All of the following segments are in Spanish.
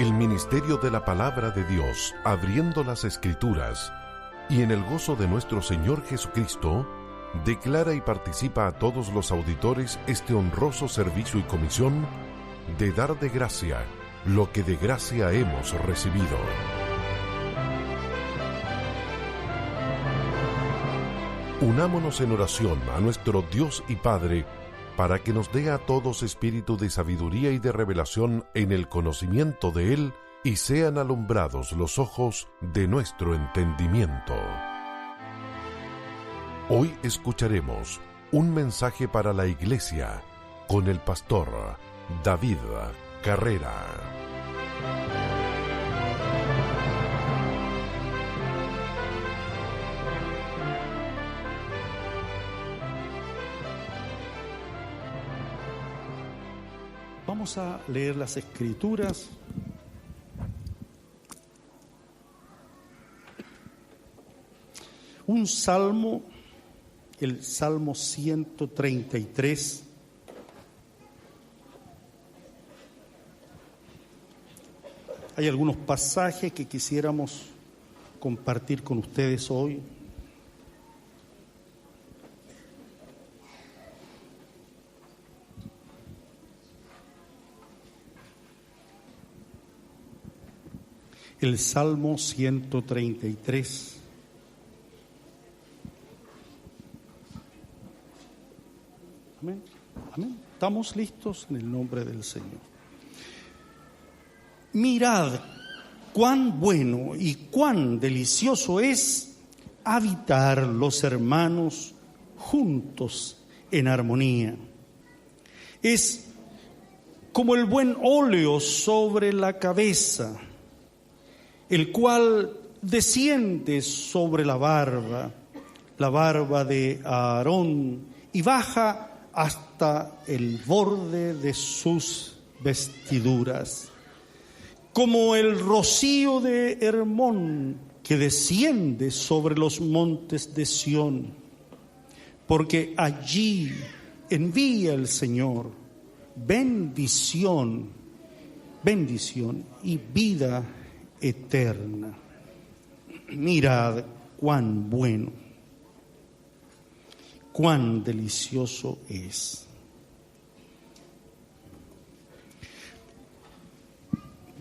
El ministerio de la palabra de Dios, abriendo las Escrituras, y en el gozo de nuestro Señor Jesucristo, declara y participa a todos los auditores este honroso servicio y comisión de dar de gracia lo que de gracia hemos recibido. Unámonos en oración a nuestro Dios y Padre, para que nos dé a todos espíritu de sabiduría y de revelación en el conocimiento de Él, y sean alumbrados los ojos de nuestro entendimiento. Hoy escucharemos un mensaje para la Iglesia con el pastor David Carrera. Vamos a leer las Escrituras. Un salmo, el Salmo 133. Hay algunos pasajes que quisiéramos compartir con ustedes hoy. El Salmo 133. Amén. Amén. ¿Estamos listos? En el nombre del Señor. Mirad cuán bueno y cuán delicioso es habitar los hermanos juntos en armonía. Es como el buen óleo sobre la cabeza, el cual desciende sobre la barba de Aarón, y baja hasta el borde de sus vestiduras, como el rocío de Hermón que desciende sobre los montes de Sión, porque allí envía el Señor bendición y vida eterna. Mirad cuán bueno, cuán delicioso es.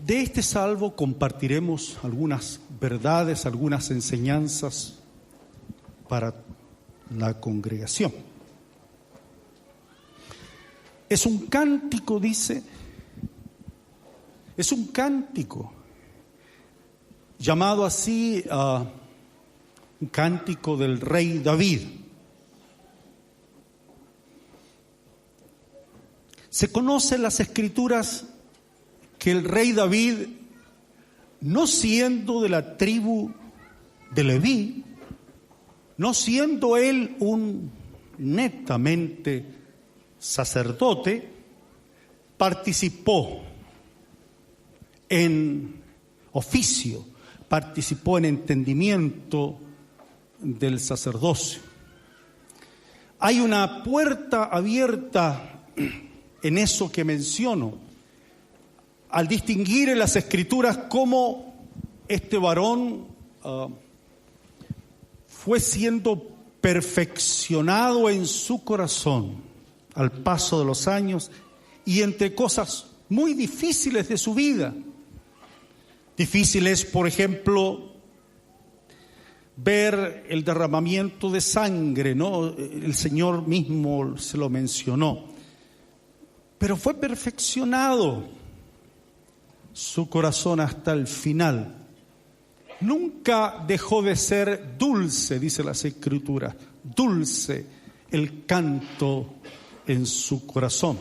De este salmo compartiremos algunas verdades, algunas enseñanzas para la congregación. Es un cántico, dice, es un cántico llamado así un cántico del rey David. Se conoce en las Escrituras que el rey David, no siendo de la tribu de Leví, no siendo él un netamente sacerdote, participó en oficio, participó en entendimiento del sacerdocio. Hay una puerta abierta en eso que menciono, al distinguir en las Escrituras cómo este varón fue siendo perfeccionado en su corazón al paso de los años y entre cosas muy difíciles de su vida. Difícil es, por ejemplo, ver el derramamiento de sangre, ¿no? El Señor mismo se lo mencionó. Pero fue perfeccionado su corazón hasta el final. Nunca dejó de ser dulce, dice las Escrituras, dulce el canto en su corazón.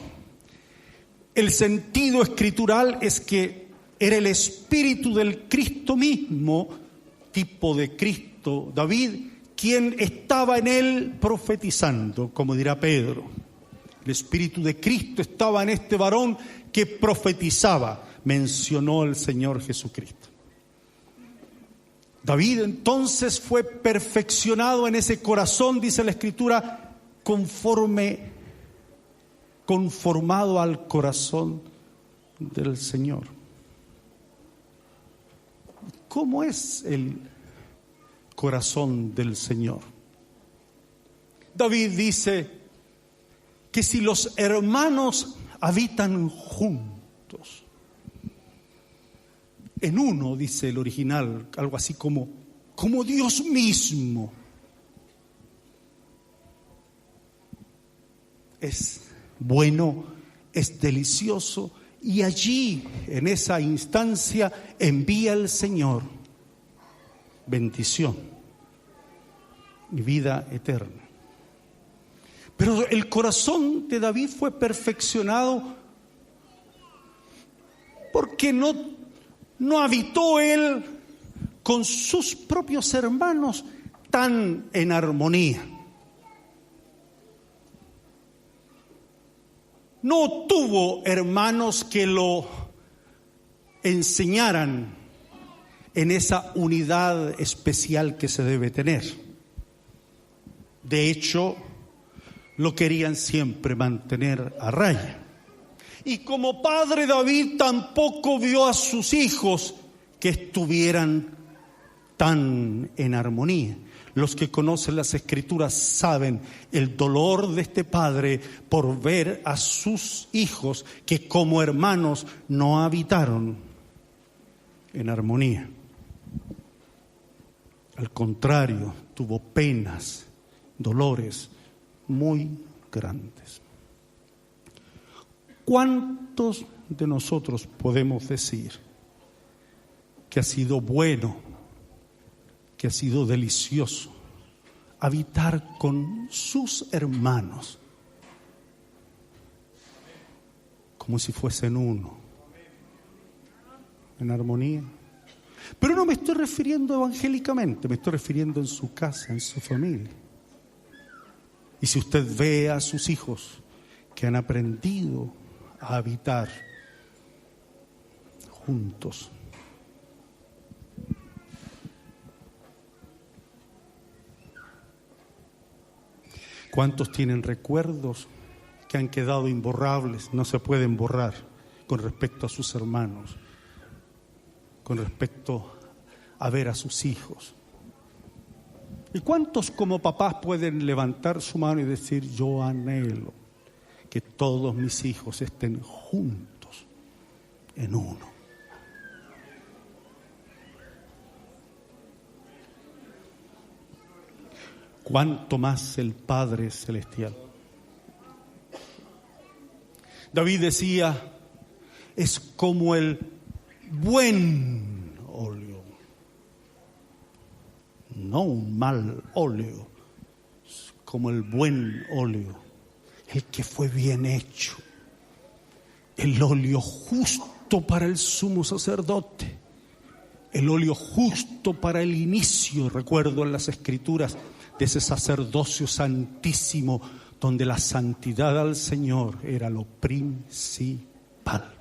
El sentido escritural es que era el espíritu del Cristo mismo, tipo de Cristo, David, quien estaba en él profetizando, como dirá Pedro. El espíritu de Cristo estaba en este varón que profetizaba, mencionó el Señor Jesucristo. David entonces fue perfeccionado en ese corazón, dice la Escritura, conformado al corazón del Señor. ¿cómo es el corazón del Señor? David dice que si los hermanos habitan juntos, en uno, dice el original, algo así como Dios mismo, es bueno, es delicioso, y allí, en esa instancia, envía el Señor bendición y vida eterna. Pero el corazón de David fue perfeccionado porque no habitó él con sus propios hermanos tan en armonía. No tuvo hermanos que lo enseñaran en esa unidad especial que se debe tener. De hecho, lo querían siempre mantener a raya. Y como padre, David tampoco vio a sus hijos que estuvieran tan en armonía. Los que conocen las Escrituras saben el dolor de este padre por ver a sus hijos que como hermanos no habitaron en armonía. Al contrario, tuvo penas, dolores muy grandes. ¿Cuántos de nosotros podemos decir que ha sido bueno, que ha sido delicioso habitar con sus hermanos como si fuesen uno, en armonía? Pero no me estoy refiriendo evangélicamente, me estoy refiriendo en su casa, en su familia. Y si usted ve a sus hijos que han aprendido a habitar juntos, ¿cuántos tienen recuerdos que han quedado imborrables, no se pueden borrar con respecto a sus hermanos, con respecto a ver a sus hijos? ¿Y cuántos como papás pueden levantar su mano y decir: yo anhelo que todos mis hijos estén juntos en uno? ¿Cuánto más el Padre Celestial? David decía: es como el buen óleo, no un mal óleo, es como el buen óleo, el que fue bien hecho, el óleo justo para el sumo sacerdote, el óleo justo para el inicio. Recuerdo en las Escrituras de ese sacerdocio santísimo donde la santidad al Señor era lo principal.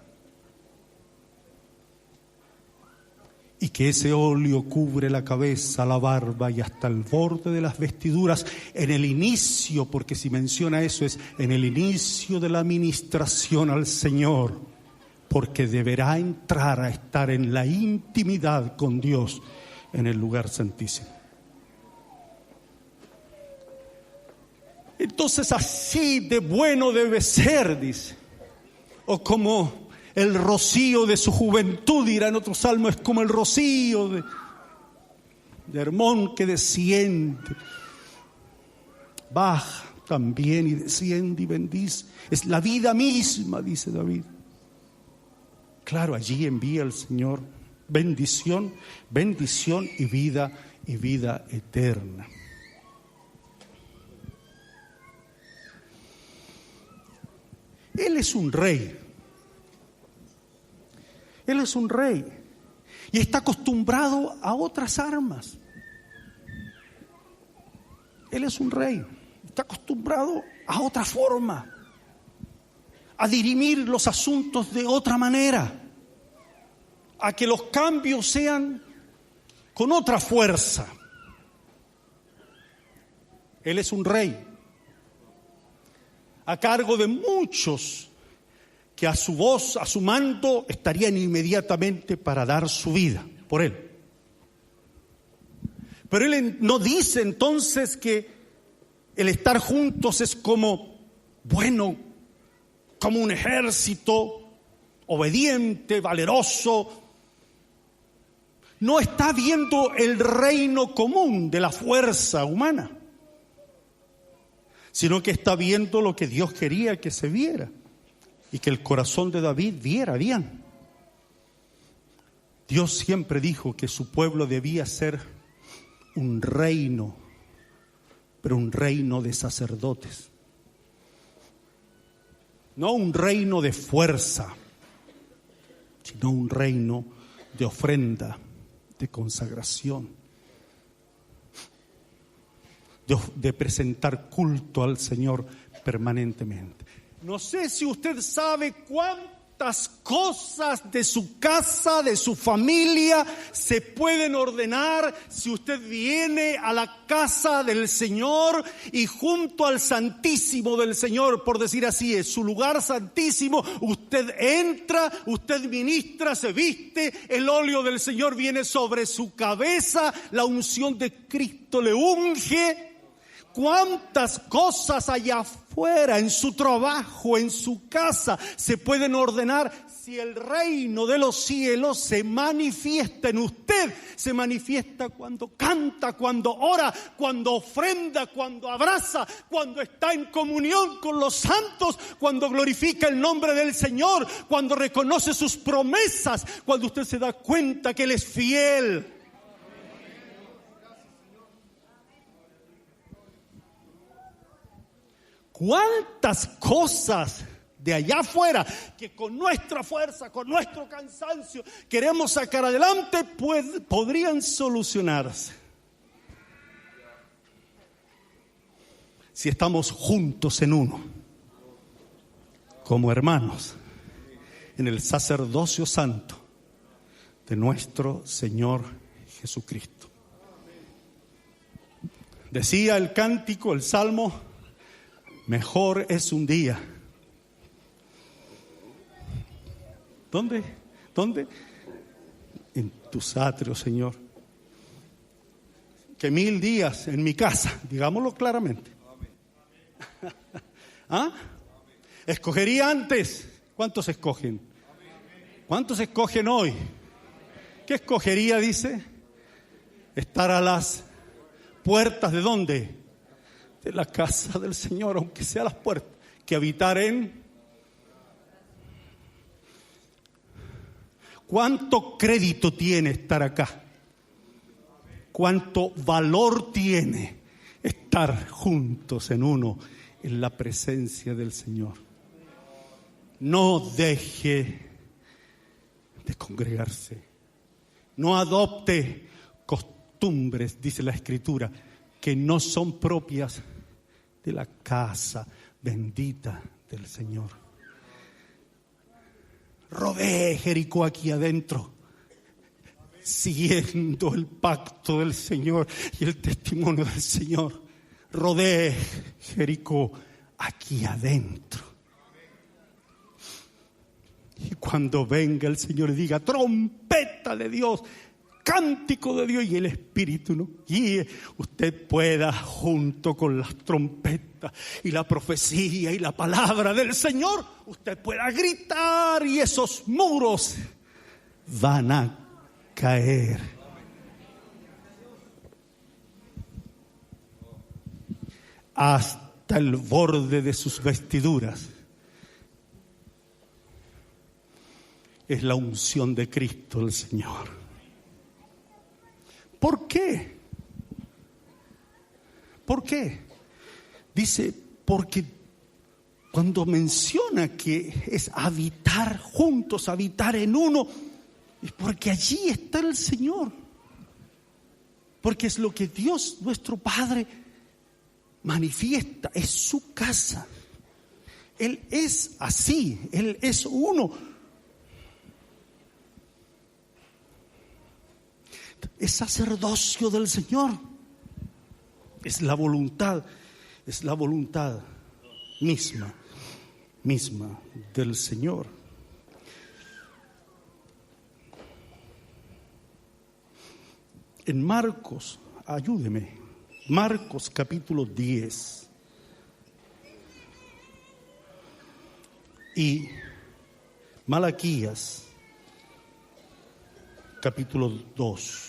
Y que ese óleo cubre la cabeza, la barba y hasta el borde de las vestiduras en el inicio, porque si menciona eso es en el inicio de la ministración al Señor, porque deberá entrar a estar en la intimidad con Dios en el lugar santísimo. Entonces así de bueno debe ser, dice. O como el rocío de su juventud, dirá en otro salmo, es como el rocío de Hermón que desciende, baja también y desciende y bendice. Es la vida misma, dice David. Claro, allí envía el Señor bendición, bendición y vida eterna. Él es un rey. Él es un rey y está acostumbrado a otras armas. Él es un rey, está acostumbrado a otra forma, a dirimir los asuntos de otra manera, a que los cambios sean con otra fuerza. Él es un rey a cargo de muchos que a su voz, a su mando, estarían inmediatamente para dar su vida por él. Pero Él no dice entonces que el estar juntos es como un ejército obediente, valeroso. No está viendo el reino común de la fuerza humana, sino que está viendo lo que Dios quería que se viera y que el corazón de David viera bien. Dios siempre dijo que su pueblo debía ser un reino, pero un reino de sacerdotes. No un reino de fuerza, sino un reino de ofrenda, de consagración, de presentar culto al Señor permanentemente. No sé si usted sabe cuántas cosas de su casa, de su familia, se pueden ordenar si usted viene a la casa del Señor y junto al Santísimo del Señor, por decir así, es su lugar santísimo, usted entra, usted ministra, se viste, el óleo del Señor viene sobre su cabeza, la unción de Cristo le unge. ¿Cuántas cosas allá afuera, en su trabajo, en su casa, se pueden ordenar si el reino de los cielos se manifiesta en usted? Se manifiesta cuando canta, cuando ora, cuando ofrenda, cuando abraza, cuando está en comunión con los santos, cuando glorifica el nombre del Señor, cuando reconoce sus promesas, cuando usted se da cuenta que Él es fiel. ¿Cuántas cosas de allá afuera que con nuestra fuerza, con nuestro cansancio queremos sacar adelante, podrían solucionarse si estamos juntos en uno, como hermanos, en el sacerdocio santo de nuestro Señor Jesucristo? Decía el cántico, el salmo: mejor es un día. ¿Dónde? En tus atrios, Señor, que 1000 días en mi casa, digámoslo claramente. ¿Ah? Escogería antes. ¿Cuántos escogen? ¿Cuántos escogen hoy? ¿Qué escogería, dice? Estar a las puertas ¿de dónde? De la casa del Señor, aunque sea las puertas, que habitar en. ¿Cuánto crédito tiene estar acá? ¿Cuánto valor tiene estar juntos en uno en la presencia del Señor? No deje de congregarse. No adopte costumbres, dice la Escritura, que no son propias de la casa bendita del Señor. Rodee Jericó aquí adentro, siguiendo el pacto del Señor y el testimonio del Señor. Rodee Jericó aquí adentro. Y cuando venga el Señor y diga: trompeta de Dios, cántico de Dios, y el Espíritu nos guíe, usted pueda, junto con las trompetas y la profecía y la palabra del Señor, usted pueda gritar y esos muros van a caer. Hasta el borde de sus vestiduras es la unción de Cristo el Señor. ¿Por qué? ¿Por qué? Dice, porque cuando menciona que es habitar juntos, habitar en uno, es porque allí está el Señor. Porque es lo que Dios, nuestro Padre, manifiesta, es su casa. Él es así, Él es uno. Es sacerdocio del Señor. Es la voluntad misma del Señor. En Marcos ayúdeme. Marcos capítulo 10. Y Malaquías capítulo 2.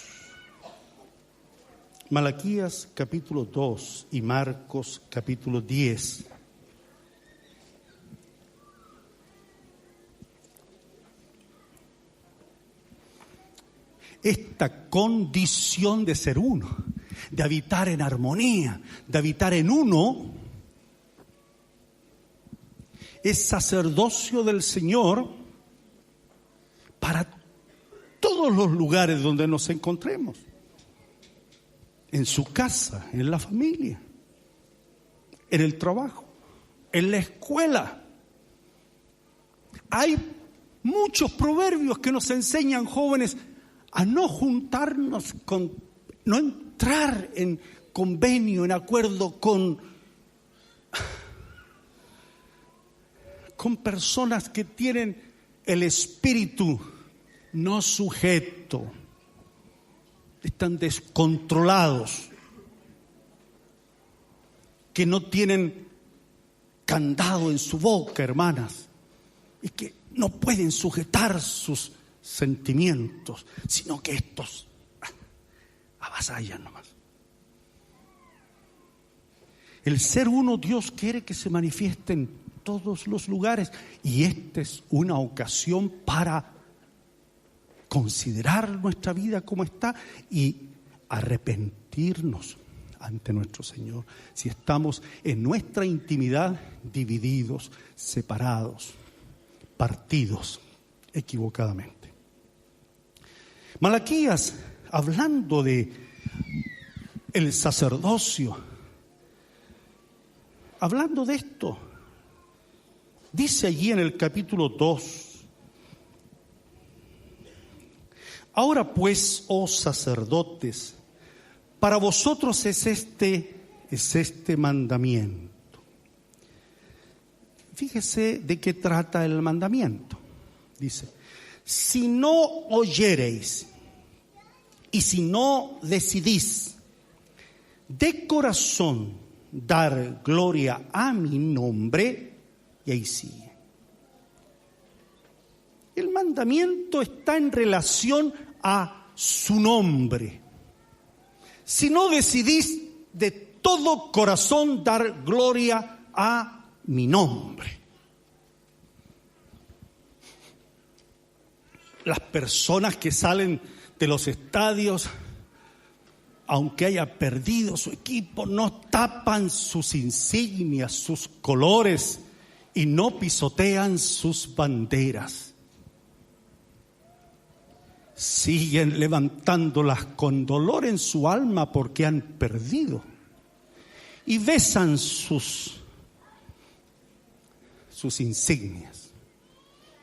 Malaquías capítulo 2 y Marcos capítulo 10. Esta condición de ser uno, de habitar en armonía, de habitar en uno, es sacerdocio del Señor para todos los lugares donde nos encontremos. En su casa, en la familia, en el trabajo, en la escuela. Hay muchos proverbios que nos enseñan, jóvenes, a no juntarnos no entrar en convenio, en acuerdo con personas que tienen el espíritu no sujeto. Están descontrolados, que no tienen candado en su boca, hermanas, y que no pueden sujetar sus sentimientos, sino que estos avasallan nomás. El ser uno, Dios quiere que se manifieste en todos los lugares, y esta es una ocasión para considerar nuestra vida como está y arrepentirnos ante nuestro Señor si estamos en nuestra intimidad divididos, separados, partidos equivocadamente. Malaquías, hablando de el sacerdocio, hablando de esto, dice allí en el capítulo 2: ahora pues, oh sacerdotes, para vosotros es este mandamiento. Fíjese de qué trata el mandamiento. Dice: si no oyereis y si no decidís de corazón dar gloria a mi nombre, y ahí sigue. El mandamiento está en relación a su nombre. Si no decidís de todo corazón dar gloria a mi nombre. Las personas que salen de los estadios, aunque haya perdido su equipo, no tapan sus insignias, sus colores, y no pisotean sus banderas. Siguen levantándolas con dolor en su alma porque han perdido, y besan sus insignias.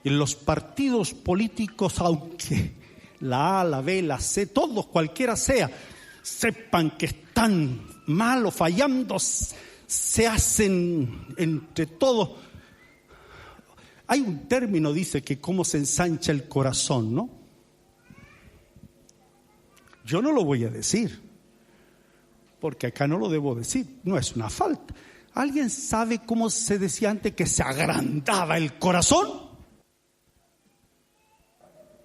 Y en los partidos políticos, aunque la A, la B, la C, todos, cualquiera sea, sepan que están mal o fallando, se hacen entre todos. Hay un término, dice, que cómo se ensancha el corazón, ¿no? Yo no lo voy a decir, porque acá no lo debo decir, no es una falta. ¿Alguien sabe cómo se decía antes que se agrandaba el corazón?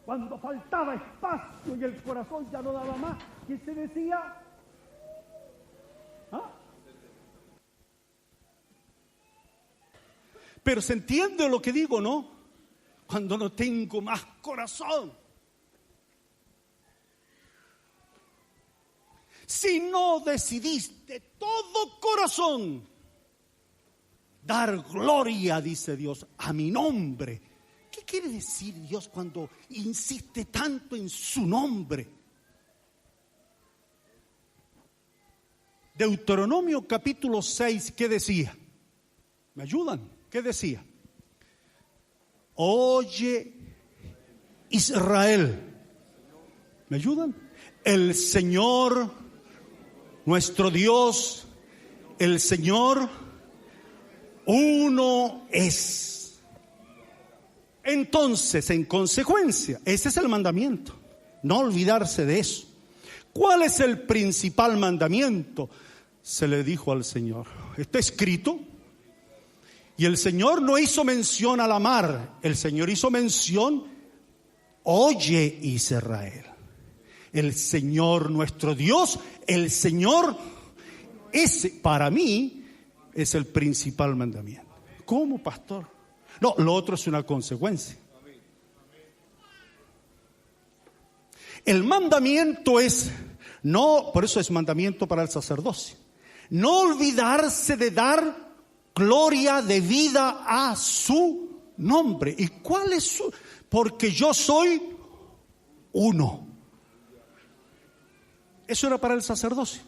Cuando faltaba espacio y el corazón ya no daba más, ¿qué se decía? ¿Ah? Pero se entiende lo que digo, ¿no? Cuando no tengo más corazón. Si no decidís de todo corazón dar gloria, dice Dios, a mi nombre. ¿Qué quiere decir Dios cuando insiste tanto en su nombre? Deuteronomio capítulo 6, ¿qué decía? ¿Me ayudan? ¿Qué decía? Oye, Israel. ¿Me ayudan? El Señor, nuestro Dios, el Señor, uno es. Entonces, en consecuencia, ese es el mandamiento. No olvidarse de eso. ¿Cuál es el principal mandamiento? Se le dijo al Señor. Está escrito. Y el Señor no hizo mención al amar. El Señor hizo mención, oye Israel. El Señor nuestro Dios, el Señor, ese para mí es el principal mandamiento. ¿Cómo, pastor? No, lo otro es una consecuencia. El mandamiento es, no, por eso es mandamiento para el sacerdocio, no olvidarse de dar gloria de vida a su nombre. ¿Y cuál es su? Porque yo soy uno. Eso era para el sacerdocio.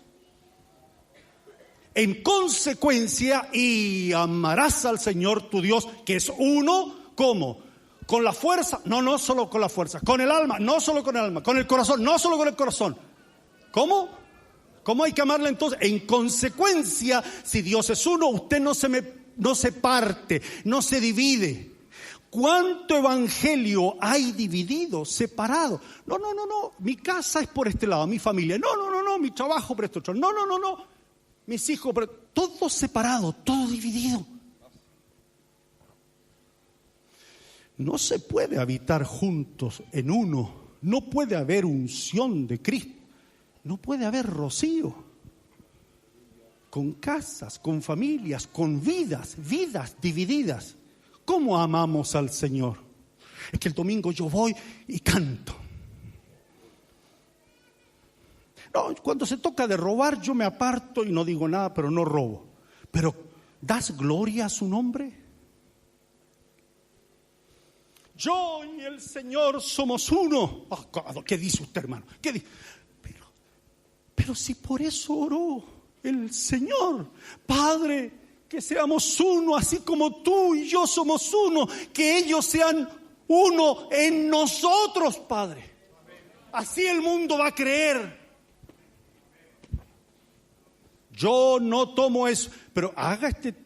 En consecuencia, y amarás al Señor tu Dios, que es uno, ¿cómo? ¿Con la fuerza? No, no solo con la fuerza. ¿Con el alma? No solo con el alma. ¿Con el corazón? No solo con el corazón. ¿Cómo? ¿Cómo hay que amarle entonces? En consecuencia, si Dios es uno, usted no se parte, no se divide. ¿Cuánto evangelio hay dividido, separado? No, mi casa es por este lado, mi familia. No, mi trabajo por este otro. No. Mis hijos, todo separado, todo dividido. No se puede habitar juntos en uno. No puede haber unción de Cristo. No puede haber rocío. Con casas, con familias, con vidas divididas. ¿Cómo amamos al Señor? Es que el domingo yo voy y canto. No, cuando se toca de robar yo me aparto y no digo nada, pero no robo. Pero ¿das gloria a su nombre? Yo y el Señor somos uno. Oh, ¿qué dice usted, hermano? ¿Qué dice? Pero si por eso oró el Señor, Padre, que seamos uno, así como tú y yo somos uno, que ellos sean uno en nosotros, Padre. Así el mundo va a creer. Yo no tomo eso, pero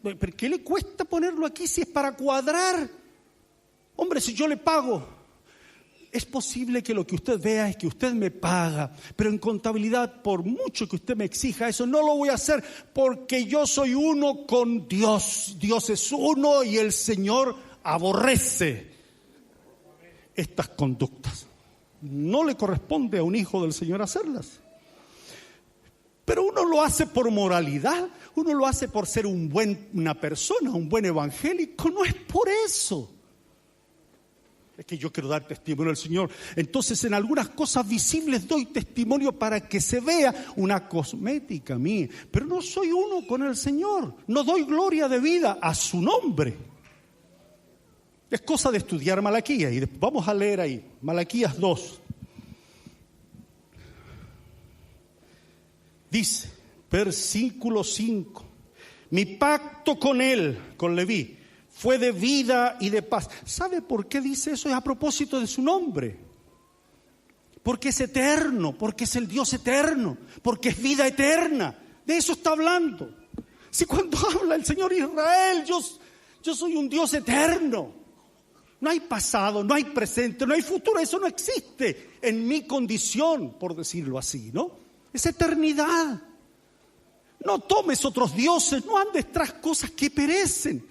¿pero qué le cuesta ponerlo aquí si es para cuadrar? Hombre, si yo le pago, es posible que lo que usted vea es que usted me paga, pero en contabilidad, por mucho que usted me exija eso, no lo voy a hacer porque yo soy uno con Dios. Dios es uno y el Señor aborrece estas conductas. No le corresponde a un hijo del Señor hacerlas. Pero uno lo hace por moralidad, uno lo hace por ser una persona, un buen evangélico, no es por eso. Es que yo quiero dar testimonio al Señor. Entonces en algunas cosas visibles doy testimonio para que se vea una cosmética mía. Pero no soy uno con el Señor. No doy gloria de vida a su nombre. Es cosa de estudiar Malaquías. Y vamos a leer ahí. Malaquías 2. Dice, versículo 5. Mi pacto con él, con Leví, fue de vida y de paz. ¿Sabe por qué dice eso? Es a propósito de su nombre. Porque es eterno, porque es el Dios eterno, porque es vida eterna. De eso está hablando. Si cuando habla el Señor Israel, yo soy un Dios eterno. No hay pasado, no hay presente, no hay futuro. Eso no existe en mi condición, por decirlo así, ¿no? Es eternidad. No tomes otros dioses, no andes tras cosas que perecen.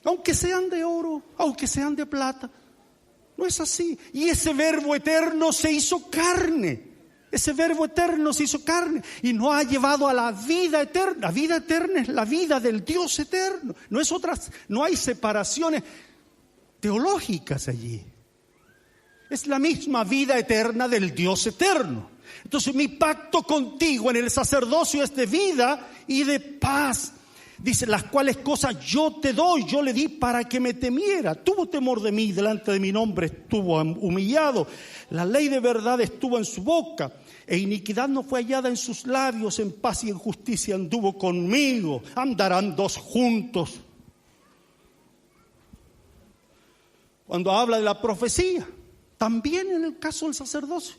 Aunque sean de oro, aunque sean de plata. No es así. Y ese verbo eterno se hizo carne. Ese verbo eterno se hizo carne y nos ha llevado a la vida eterna. La vida eterna es la vida del Dios eterno. No hay separaciones teológicas allí. Es la misma vida eterna del Dios eterno. Entonces mi pacto contigo en el sacerdocio es de vida y de paz. Dice, las cuales cosas yo te doy, yo le di para que me temiera. Tuvo temor de mí, delante de mi nombre estuvo humillado. La ley de verdad estuvo en su boca, e iniquidad no fue hallada en sus labios. En paz y en justicia anduvo conmigo. Andarán dos juntos. Cuando habla de la profecía, también en el caso del sacerdocio.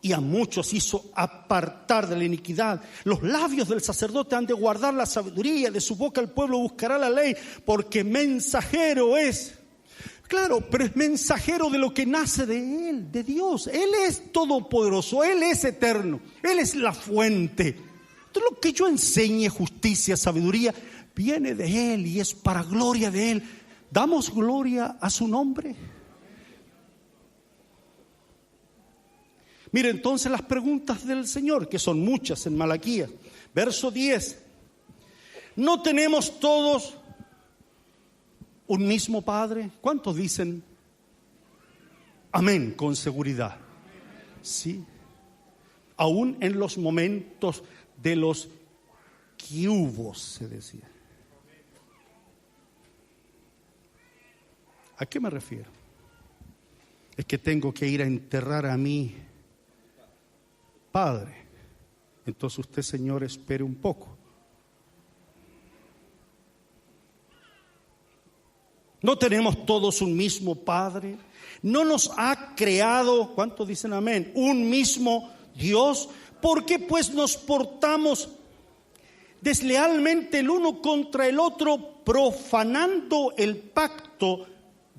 Y a muchos hizo apartar de la iniquidad. Los labios del sacerdote han de guardar la sabiduría. De su boca el pueblo buscará la ley, porque mensajero es. Claro, pero es mensajero de lo que nace de Él, de Dios. Él es todopoderoso, Él es eterno, Él es la fuente. Todo lo que yo enseñe, justicia, sabiduría, viene de Él y es para gloria de Él. ¿Damos gloria a su nombre? Mire entonces las preguntas del Señor, que son muchas en Malaquías. Verso 10. ¿No tenemos todos un mismo Padre? ¿Cuántos dicen amén con seguridad? Sí. Aún en los momentos de los que hubo, se decía. ¿A qué me refiero? Es que tengo que ir a enterrar a mi padre. Entonces usted, Señor, espere un poco. ¿No tenemos todos un mismo Padre? ¿No nos ha creado, cuántos dicen amén, un mismo Dios? ¿Por qué pues nos portamos deslealmente el uno contra el otro, profanando el pacto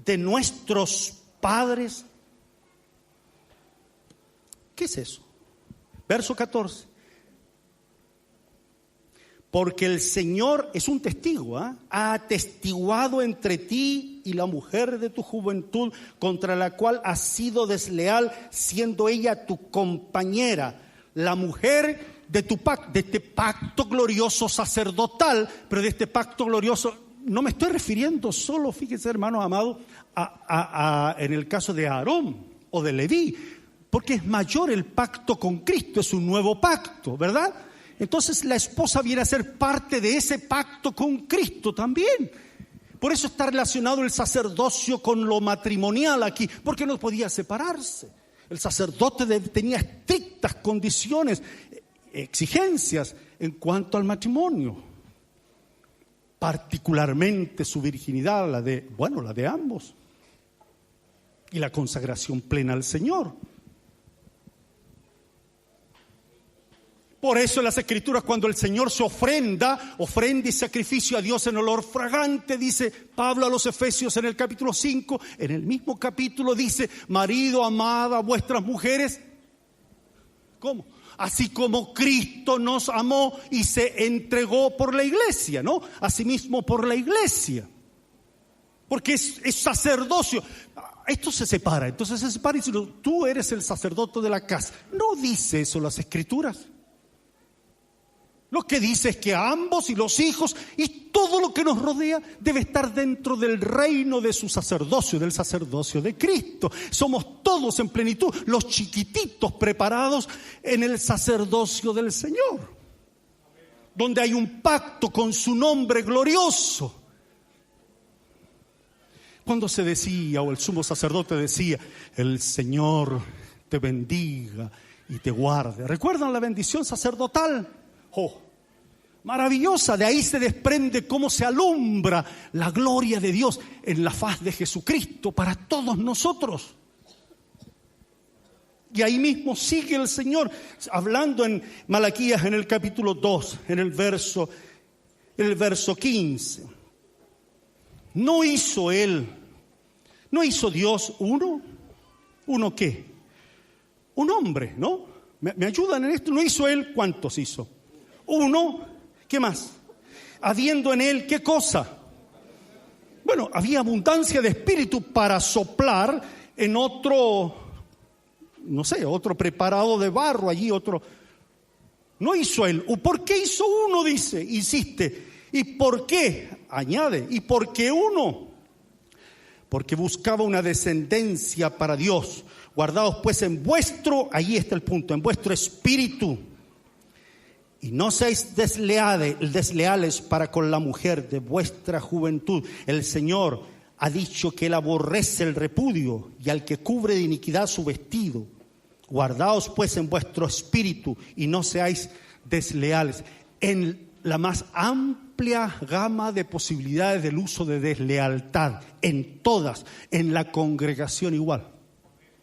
de nuestros padres? ¿Qué es eso? Verso 14. Porque el Señor es un testigo, ha atestiguado entre ti y la mujer de tu juventud, contra la cual has sido desleal, siendo ella tu compañera, la mujer de tu pacto, de este pacto glorioso sacerdotal. Pero de este pacto glorioso no me estoy refiriendo solo, fíjense, hermanos amados, en el caso de Aarón o de Leví, porque es mayor el pacto con Cristo, es un nuevo pacto, ¿verdad? Entonces la esposa viene a ser parte de ese pacto con Cristo también. Por eso está relacionado el sacerdocio con lo matrimonial aquí, porque no podía separarse. El sacerdote tenía estrictas condiciones, exigencias en cuanto al matrimonio, particularmente su virginidad, la de ambos, y la consagración plena al Señor. Por eso en las Escrituras, cuando el Señor se ofrenda y sacrificio a Dios en olor fragante, dice Pablo a los Efesios en el capítulo 5, en el mismo capítulo dice: marido, amad a vuestras mujeres. ¿Cómo? Así como Cristo nos amó y se entregó por la iglesia, ¿no? Asimismo por la iglesia. Porque es sacerdocio. Esto se separa, entonces se separa y dice: tú eres el sacerdote de la casa. No dice eso las Escrituras. Lo que dice es que ambos y los hijos y todo lo que nos rodea debe estar dentro del reino de su sacerdocio, del sacerdocio de Cristo. Somos todos en plenitud, los chiquititos preparados en el sacerdocio del Señor, donde hay un pacto con su nombre glorioso. Cuando se decía, o el sumo sacerdote decía: el Señor te bendiga y te guarde. ¿Recuerdan la bendición sacerdotal? Oh, maravillosa. De ahí se desprende cómo se alumbra la gloria de Dios en la faz de Jesucristo para todos nosotros. Y ahí mismo sigue el Señor hablando en Malaquías, en el capítulo 2, en el verso 15. ¿No hizo Dios uno? ¿Uno qué? Un hombre, ¿no? ¿Me ayudan en esto? ¿No hizo Él? ¿Cuántos hizo? Uno. ¿Qué más? Habiendo en Él, ¿qué cosa? Bueno, había abundancia de espíritu para soplar en otro, no sé, otro preparado de barro allí, otro. No hizo Él. ¿Por qué hizo uno? Dice, insiste. ¿Y por qué? Añade, ¿y por qué uno? Porque buscaba una descendencia para Dios. Guardaos pues en vuestro, ahí está el punto, en vuestro espíritu. Y no seáis desleales para con la mujer de vuestra juventud. El Señor ha dicho que Él aborrece el repudio y al que cubre de iniquidad su vestido. Guardaos pues en vuestro espíritu y no seáis desleales. En la más amplia gama de posibilidades del uso de deslealtad, en todas, en la congregación igual,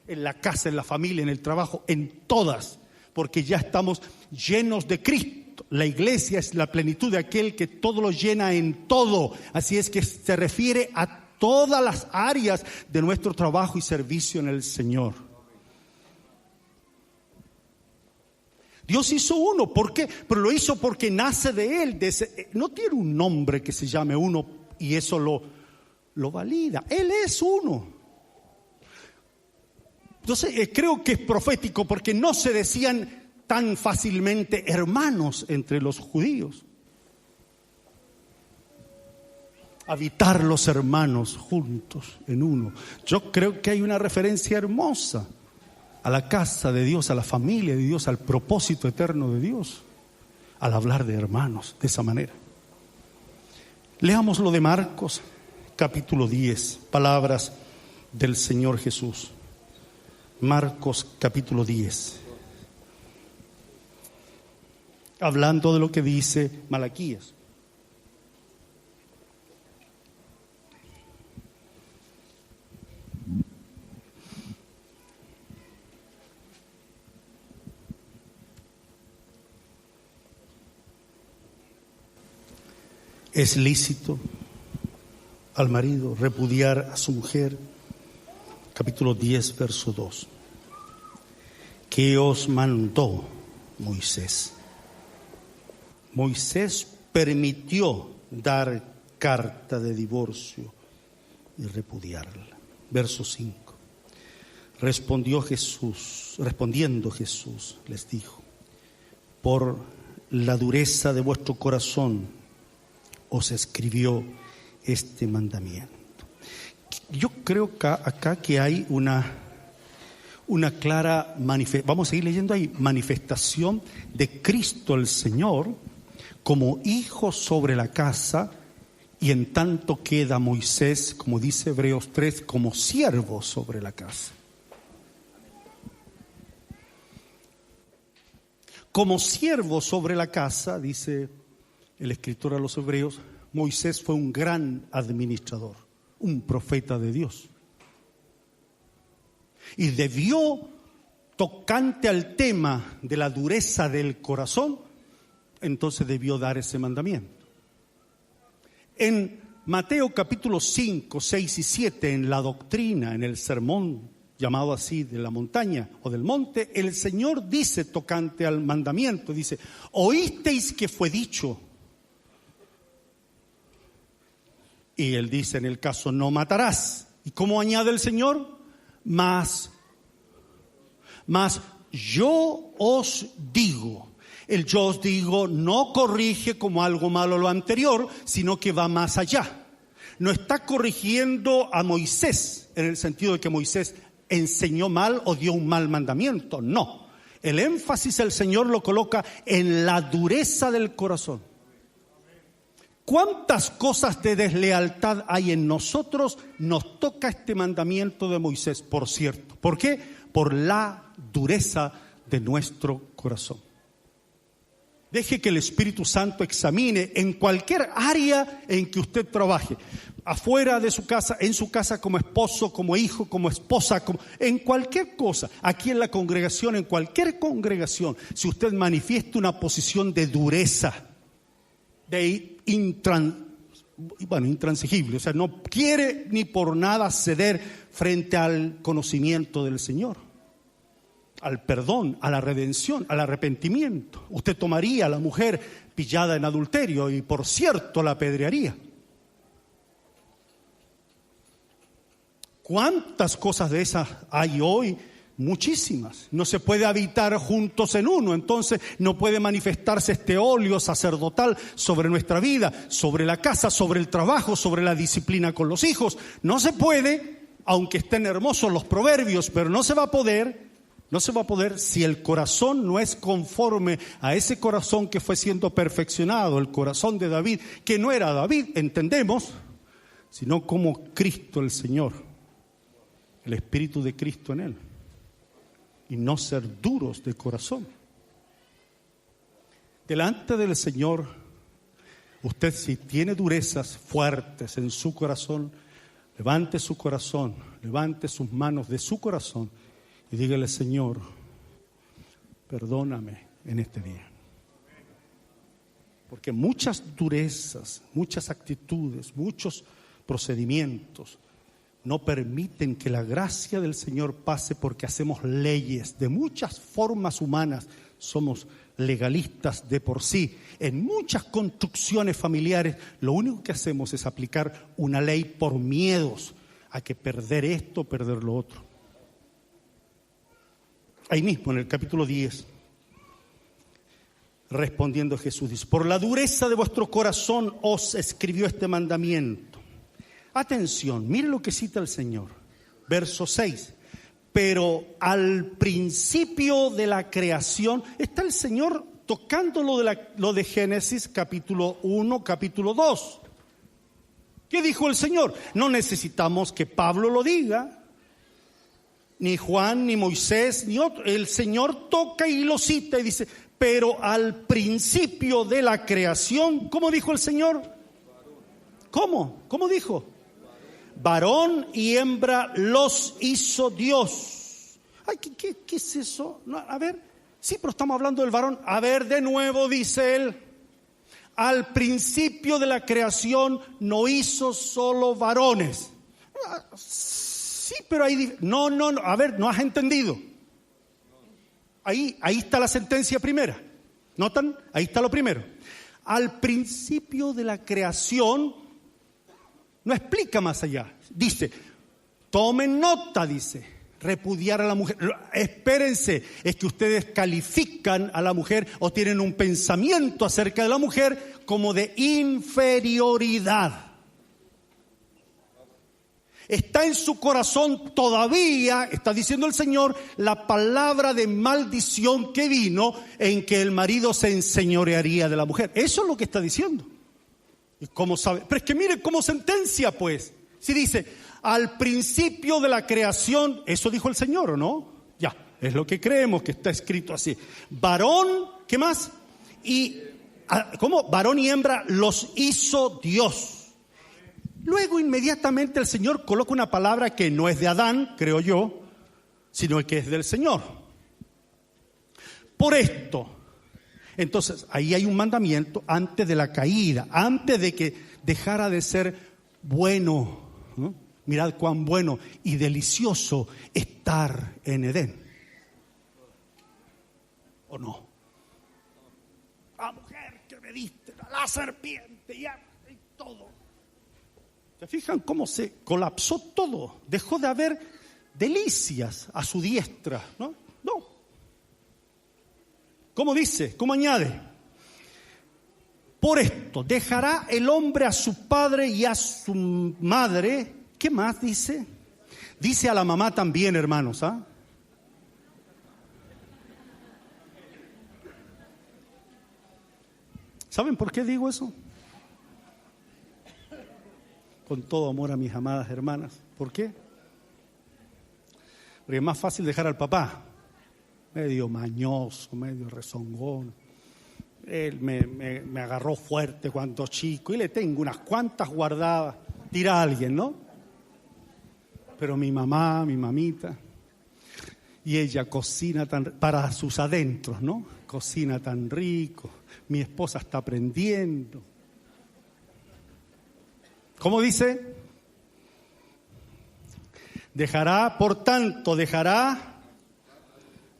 en la casa, en la familia, en el trabajo, en todas, porque ya estamos llenos de Cristo. La iglesia es la plenitud de aquel que todo lo llena en todo. Así es que se refiere a todas las áreas de nuestro trabajo y servicio en el Señor. Dios hizo uno, ¿por qué? Pero lo hizo porque nace de Él. No tiene un nombre que se llame uno y eso lo valida. Él es uno. Entonces creo que es profético porque no se decían tan fácilmente hermanos entre los judíos. Habitar los hermanos juntos en uno. Yo creo que hay una referencia hermosa a la casa de Dios, a la familia de Dios, al propósito eterno de Dios, al hablar de hermanos de esa manera. Leamos lo de Marcos, capítulo 10, palabras del Señor Jesús. Marcos, capítulo 10. Hablando de lo que dice Malaquías. Es lícito al marido repudiar a su mujer. Capítulo 10, verso 2. ¿Qué os mandó Moisés? Moisés permitió dar carta de divorcio y repudiarla. Verso 5. Respondiendo Jesús, les dijo: por la dureza de vuestro corazón os escribió este mandamiento. Yo creo que acá que hay una clara vamos a seguir leyendo ahí, manifestación de Cristo el Señor como hijo sobre la casa, y en tanto queda Moisés, como dice Hebreos 3, como siervo sobre la casa. Como siervo sobre la casa, dice el escritor a los Hebreos, Moisés fue un gran administrador, un profeta de Dios. Y debió, tocante al tema de la dureza del corazón, entonces debió dar ese mandamiento. En Mateo capítulo 5, 6 y 7, en la doctrina, en el sermón llamado así de la montaña o del monte, el Señor dice tocante al mandamiento, dice: oísteis que fue dicho. Y él dice en el caso: no matarás. ¿Y cómo añade el Señor? Mas yo os digo. El yo os digo no corrige como algo malo lo anterior, sino que va más allá. No está corrigiendo a Moisés en el sentido de que Moisés enseñó mal o dio un mal mandamiento. No. El énfasis el Señor lo coloca en la dureza del corazón. ¿Cuántas cosas de deslealtad hay en nosotros? Nos toca este mandamiento de Moisés, por cierto. ¿Por qué? Por la dureza de nuestro corazón. Deje que el Espíritu Santo examine en cualquier área en que usted trabaje, afuera de su casa, en su casa, como esposo, como hijo, como esposa, en cualquier cosa, aquí en la congregación, en cualquier congregación, si usted manifiesta una posición de dureza, de intransigible, o sea, no quiere ni por nada ceder frente al conocimiento del Señor, al perdón, a la redención, al arrepentimiento. Usted tomaría a la mujer pillada en adulterio y, por cierto, la apedrearía. ¿Cuántas cosas de esas hay hoy? Muchísimas. No se puede habitar juntos en uno, entonces no puede manifestarse este óleo sacerdotal sobre nuestra vida, sobre la casa, sobre el trabajo, sobre la disciplina con los hijos. No se puede, aunque estén hermosos los proverbios, pero no se va a poder si el corazón no es conforme a ese corazón que fue siendo perfeccionado, el corazón de David, que no era David, entendemos, sino como Cristo el Señor, el Espíritu de Cristo en él. Y no ser duros de corazón. Delante del Señor, usted si tiene durezas fuertes en su corazón, levante su corazón, levante sus manos de su corazón y dígale: Señor, perdóname en este día. Porque muchas durezas, muchas actitudes, muchos procedimientos, no permiten que la gracia del Señor pase, porque hacemos leyes de muchas formas humanas. Somos legalistas de por sí. En muchas construcciones familiares lo único que hacemos es aplicar una ley por miedos a que perder esto, perder lo otro. Ahí mismo en el capítulo 10, respondiendo Jesús dice: por la dureza de vuestro corazón os escribió este mandamiento. Atención, mire lo que cita el Señor. Verso 6. Pero al principio de la creación, está el Señor tocando lo de Génesis capítulo 1, capítulo 2. ¿Qué dijo el Señor? No necesitamos que Pablo lo diga, ni Juan, ni Moisés, ni otro. El Señor toca y lo cita y dice: pero al principio de la creación, ¿cómo dijo el Señor? ¿Cómo? ¿Cómo dijo? Varón y hembra los hizo Dios. Ay, ¿qué es eso? No, a ver, sí, pero estamos hablando del varón. A ver, de nuevo dice él: al principio de la creación no hizo solo varones. Sí, pero ahí no, a ver, no has entendido. Ahí está la sentencia primera. ¿Notan? Ahí está lo primero. Al principio de la creación, no explica más allá. Dice, tomen nota, dice, repudiar a la mujer. Espérense, es que ustedes califican a la mujer o tienen un pensamiento acerca de la mujer como de inferioridad. Está en su corazón todavía, está diciendo el Señor, la palabra de maldición que vino en que el marido se enseñorearía de la mujer. Eso es lo que está diciendo. ¿Y cómo sabe? Pero es que mire cómo sentencia, pues. Si dice, al principio de la creación, eso dijo el Señor, ¿o no? Ya, es lo que creemos que está escrito así. Varón, ¿qué más? ¿Cómo? Varón y hembra los hizo Dios. Luego inmediatamente el Señor coloca una palabra que no es de Adán, creo yo, sino que es del Señor. Por esto, entonces ahí hay un mandamiento antes de la caída, antes de que dejara de ser bueno, ¿no? Mirad cuán bueno y delicioso estar en Edén. ¿O no? La mujer que me diste, la serpiente y todo. ¿Se fijan cómo se colapsó todo? Dejó de haber delicias a su diestra, ¿no? No. ¿Cómo dice? ¿Cómo añade? Por esto, dejará el hombre a su padre y a su madre. ¿Qué más dice? Dice a la mamá también, hermanos, ¿ah? ¿Saben por qué digo eso? Con todo amor a mis amadas hermanas. ¿Por qué? Porque es más fácil dejar al papá, medio mañoso, medio rezongón. Él me agarró fuerte cuando chico y le tengo unas cuantas guardadas. Tira a alguien, ¿no? Pero mi mamá, mi mamita, y ella cocina para sus adentros, ¿no? Cocina tan rico. Mi esposa está aprendiendo. ¿Cómo dice? Por tanto, dejará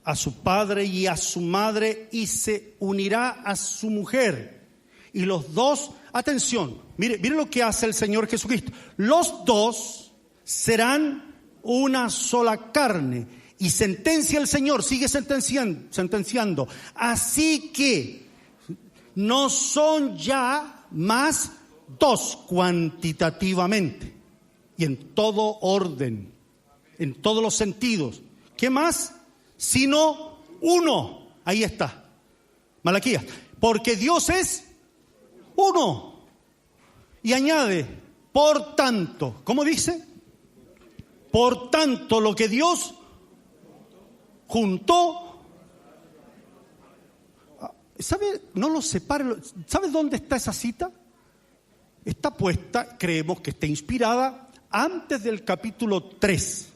a su padre y a su madre y se unirá a su mujer. Y los dos, atención, mire lo que hace el Señor Jesucristo. Los dos serán una sola carne. Y sentencia el Señor, sigue sentenciando. Así que no son ya más dos cuantitativamente y en todo orden, en todos los sentidos. ¿Qué más? Sino uno. Ahí está. Malaquías. Porque Dios es uno. Y añade, por tanto, ¿cómo dice? Por tanto, lo que Dios juntó, ¿sabe? No lo separe. ¿Sabe dónde está esa cita? Está puesta, creemos que está inspirada antes del capítulo 3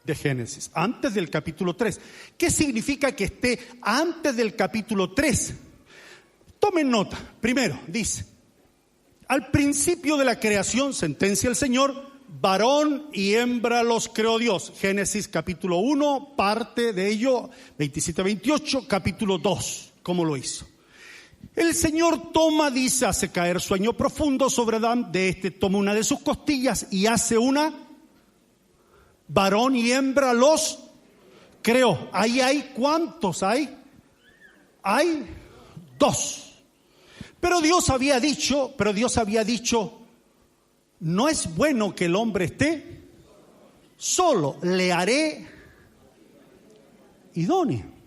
de Génesis, antes del capítulo 3. ¿Qué significa que esté antes del capítulo 3? Tomen nota. Primero, dice, Al principio de la creación, sentencia el Señor, varón y hembra los creó Dios. Génesis capítulo 1, parte de ello, 27-28, capítulo 2, ¿cómo lo hizo? El Señor toma, dice, hace caer sueño profundo sobre Adán, de este toma una de sus costillas y hace una, varón y hembra los creó. Ahí hay, ¿cuántos hay? Hay 2. Pero Dios había dicho, no es bueno que el hombre esté solo, le haré idóneo.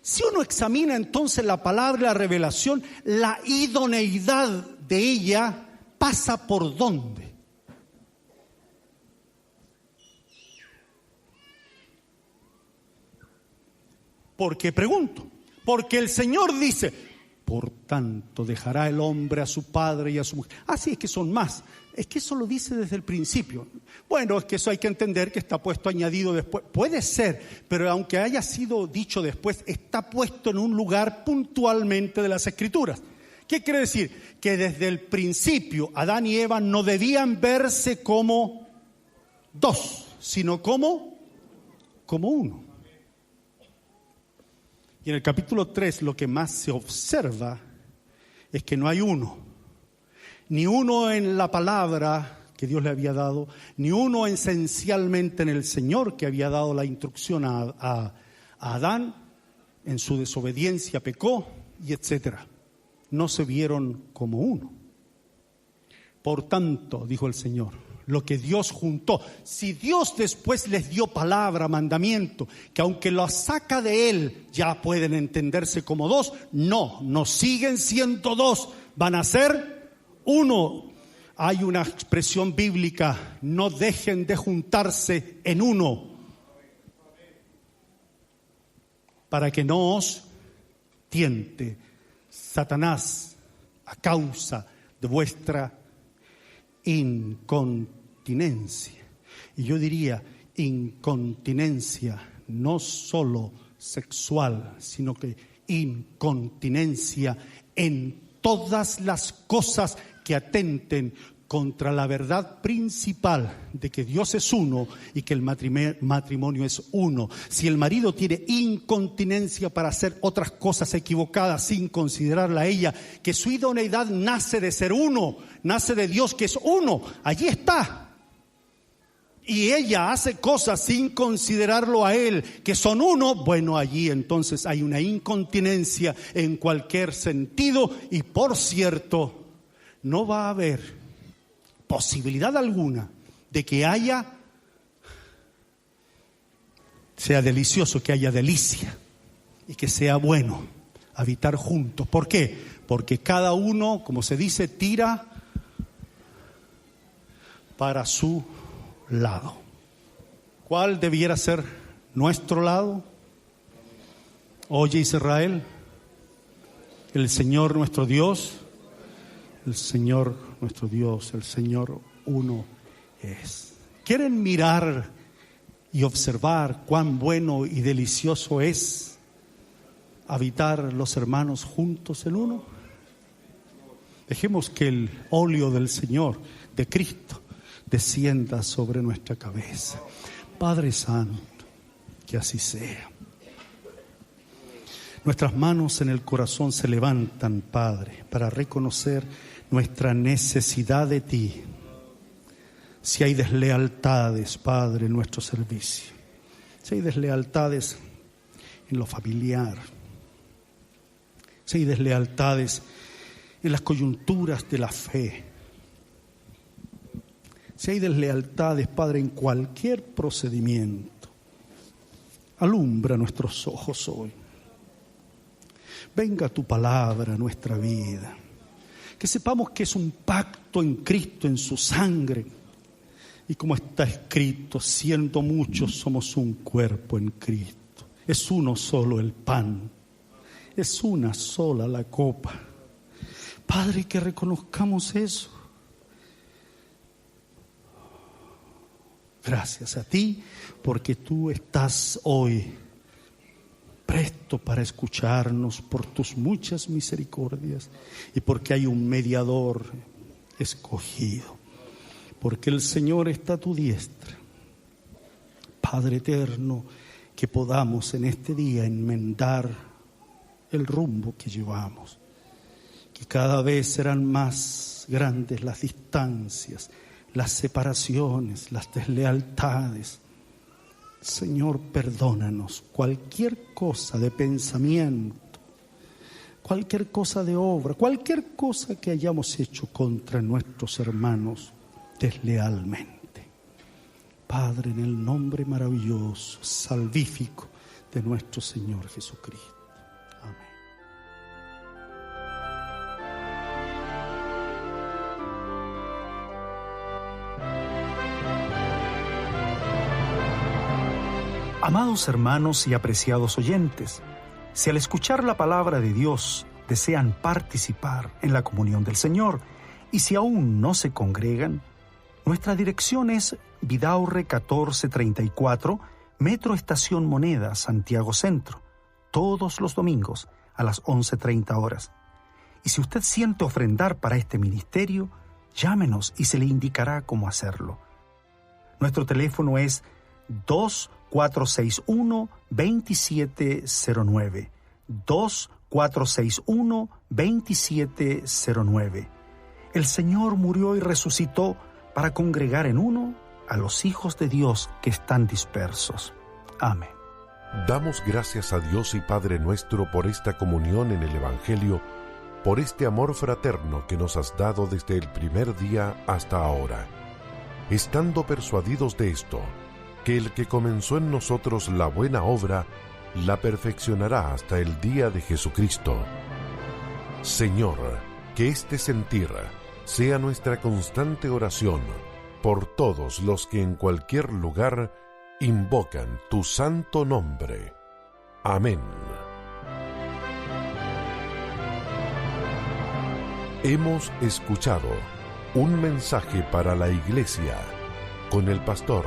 Si uno examina entonces la palabra, la revelación, la idoneidad de ella pasa por ¿dónde? ¿Por qué pregunto? Porque el Señor dice, por tanto dejará el hombre a su padre y a su mujer. Sí, es que son más. Es que eso lo dice desde el principio. Bueno, es que eso hay que entender que está puesto añadido después. Puede ser, pero aunque haya sido dicho después, está puesto en un lugar puntualmente de las Escrituras. ¿Qué quiere decir? Que desde el principio Adán y Eva no debían verse como 2, sino como 1. Y en el capítulo 3 lo que más se observa es que no hay uno. Ni uno en la palabra que Dios le había dado, ni uno esencialmente en el Señor que había dado la instrucción a Adán. En su desobediencia pecó y etcétera. No se vieron como uno. Por tanto, dijo el Señor, lo que Dios juntó, si Dios después les dio palabra, mandamiento, que aunque lo saca de Él ya pueden entenderse como 2, no siguen siendo 2, van a ser 1. Hay una expresión bíblica, no dejen de juntarse en uno, para que no os tiente Satanás a causa de vuestra incontinencia. Y yo diría incontinencia no solo sexual, sino que incontinencia en todas las cosas que atenten contra la verdad principal de que Dios es uno y que el matrimonio es uno. Si el marido tiene incontinencia para hacer otras cosas equivocadas sin considerarla a ella, que su idoneidad nace de ser uno, nace de Dios que es uno, allí está. Y ella hace cosas sin considerarlo a él, que son uno, bueno, allí entonces hay una incontinencia en cualquier sentido. Y por cierto, no va a haber posibilidad alguna de que sea delicioso, que haya delicia y que sea bueno habitar juntos. ¿Por qué? Porque cada uno, como se dice, tira para su lado. ¿Cuál debiera ser nuestro lado? Oye, Israel, el Señor nuestro Dios, el Señor nuestro Dios, el Señor uno es. ¿Quieren mirar y observar cuán bueno y delicioso es habitar los hermanos juntos en uno? Dejemos que el óleo del Señor, de Cristo, descienda sobre nuestra cabeza. Padre Santo, que así sea. Nuestras manos en el corazón se levantan, Padre, para reconocer nuestra necesidad de Ti. Si hay deslealtades, Padre, en nuestro servicio, si hay deslealtades en lo familiar, si hay deslealtades en las coyunturas de la fe, si hay deslealtades, Padre, en cualquier procedimiento, alumbra nuestros ojos hoy. Venga tu palabra a nuestra vida. Que sepamos que es un pacto en Cristo, en su sangre. Y como está escrito, siendo muchos somos un cuerpo en Cristo. Es uno solo el pan. Es una sola la copa. Padre, que reconozcamos eso. Gracias a Ti, porque Tú estás hoy presto para escucharnos por tus muchas misericordias y porque hay un mediador escogido, porque el Señor está a tu diestra. Padre eterno, que podamos en este día enmendar el rumbo que llevamos, que cada vez serán más grandes las distancias, las separaciones, las deslealtades. Señor, perdónanos cualquier cosa de pensamiento, cualquier cosa de obra, cualquier cosa que hayamos hecho contra nuestros hermanos deslealmente. Padre, en el nombre maravilloso, salvífico de nuestro Señor Jesucristo. Amén. Amados hermanos y apreciados oyentes, si al escuchar la palabra de Dios desean participar en la comunión del Señor y si aún no se congregan, nuestra dirección es Vidaurre 1434, Metro Estación Moneda, Santiago Centro, todos los domingos a las 11:30 horas. Y si usted siente ofrendar para este ministerio, llámenos y se le indicará cómo hacerlo. Nuestro teléfono es 2461-2709, 2461-2709. El Señor murió y resucitó para congregar en uno a los hijos de Dios que están dispersos. Amén. Damos gracias a Dios y Padre nuestro por esta comunión en el Evangelio, por este amor fraterno que nos has dado desde el primer día hasta ahora. Estando persuadidos de esto, que el que comenzó en nosotros la buena obra, la perfeccionará hasta el día de Jesucristo. Señor, que este sentir sea nuestra constante oración por todos los que en cualquier lugar invocan tu santo nombre. Amén. Hemos escuchado un mensaje para la Iglesia con el pastor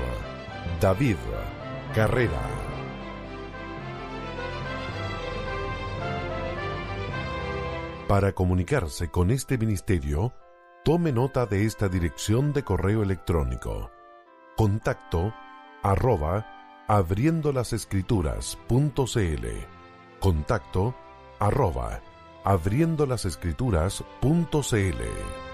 David Carrera. Para comunicarse con este ministerio, tome nota de esta dirección de correo electrónico: contacto@abriendolasescrituras.cl, contacto@abriendolasescrituras.cl.